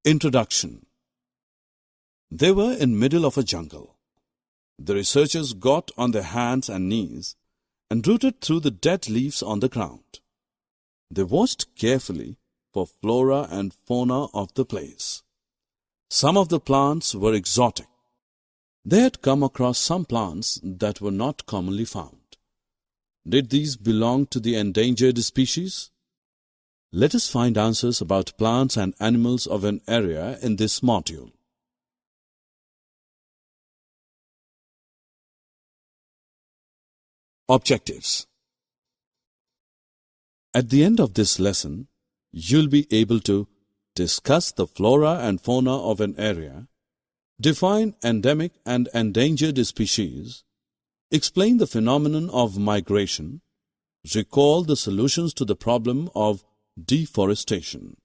Introduction. They were in middle of a jungle. The researchers got on their hands and knees and rooted through the dead leaves on the ground. They watched carefully for flora and fauna of the place. Some of the plants were exotic. They had come across some plants that were not commonly found. Did these belong to the endangered species? Let us find answers about plants and animals of an area in this module. Objectives. At the end of this lesson, you'll be able to discuss the flora and fauna of an area, define endemic and endangered species, explain the phenomenon of migration, recall the solutions to the problem of deforestation.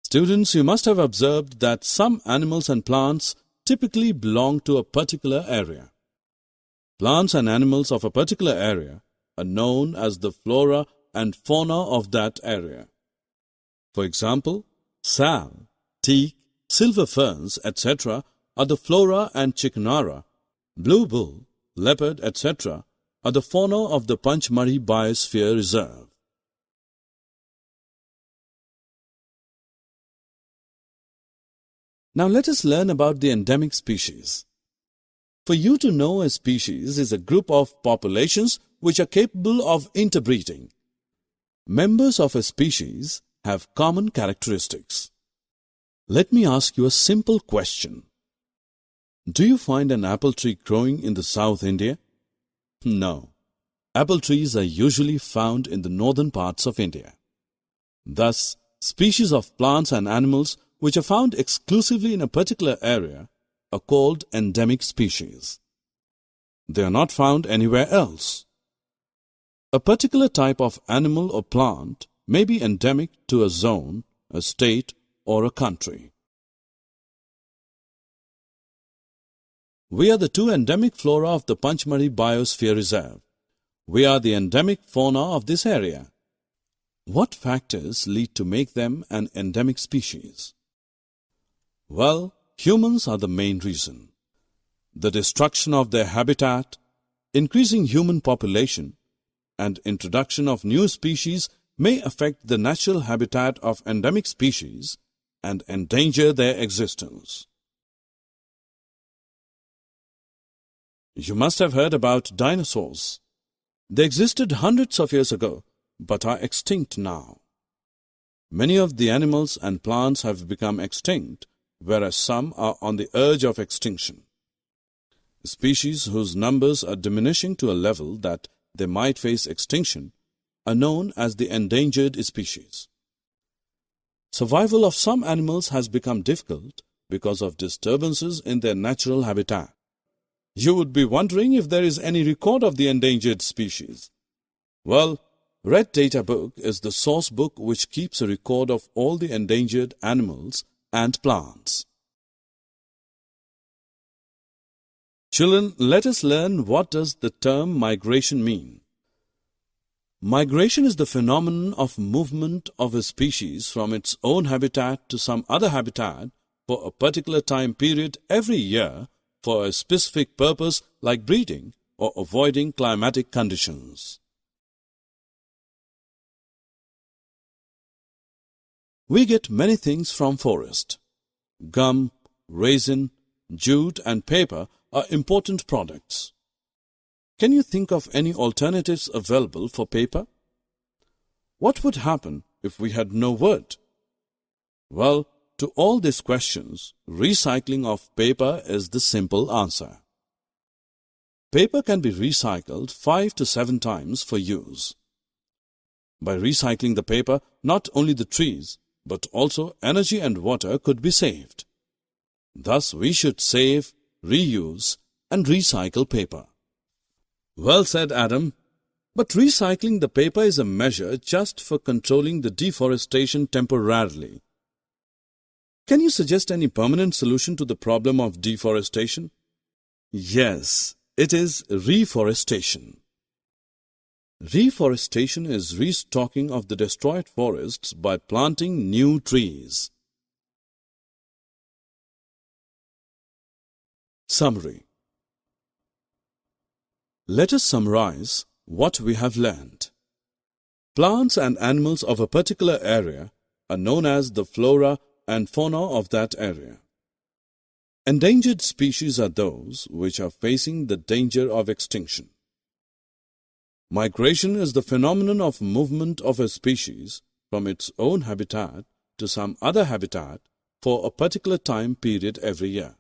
Students, you must have observed that some animals and plants typically belong to a particular area. Plants and animals of a particular area are known as the flora and fauna of that area. For example, sal, teak, silver ferns, etc. are the flora and chickenara. Blue bull, leopard, etc. are the fauna of the Panchmari Biosphere Reserve. Now let us learn about the endemic species. For you to know a species is a group of populations which are capable of interbreeding. Members of a species have common characteristics. Let me ask you a simple question. Do you find an apple tree growing in the South India? No. Apple trees are usually found in the northern parts of India. Thus, species of plants and animals which are found exclusively in a particular area are called endemic species. They are not found anywhere else. A particular type of animal or plant may be endemic to a zone, a state, or a country. We are the two endemic flora of the Panchmari Biosphere Reserve. We are the endemic fauna of this area. What factors lead to make them an endemic species? Well, humans are the main reason. The destruction of their habitat, increasing human population, and introduction of new species may affect the natural habitat of endemic species and endanger their existence. You must have heard about dinosaurs. They existed hundreds of years ago, but are extinct now. Many of the animals and plants have become extinct, whereas some are on the edge of extinction. Species whose numbers are diminishing to a level that they might face extinction are known as the endangered species. Survival of some animals has become difficult because of disturbances in their natural habitat. You would be wondering if there is any record of the endangered species. Well, Red Data Book is the source book which keeps a record of all the endangered animals and plants. Children, let us learn what does the term migration mean. Migration is the phenomenon of movement of a species from its own habitat to some other habitat for a particular time period every year for a specific purpose like breeding or avoiding climatic conditions. We get many things from forest. Gum, resin, jute and paper are important products. Can you think of any alternatives available for paper? What would happen if we had no wood? Well, to all these questions, recycling of paper is the simple answer. Paper can be recycled 5 to 7 times for use. By recycling the paper, not only the trees, but also energy and water could be saved. Thus, we should save, reuse, and recycle paper. Well said, Adam. But recycling the paper is a measure just for controlling the deforestation temporarily. Can you suggest any permanent solution to the problem of deforestation? Yes, it is reforestation. Reforestation is restocking of the destroyed forests by planting new trees. Summary. Let us summarize what we have learned. Plants and animals of a particular area are known as the flora and fauna of that area. Endangered species are those which are facing the danger of extinction. Migration is the phenomenon of movement of a species from its own habitat to some other habitat for a particular time period every year.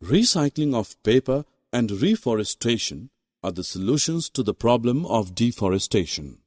Recycling of paper and reforestation are the solutions to the problem of deforestation.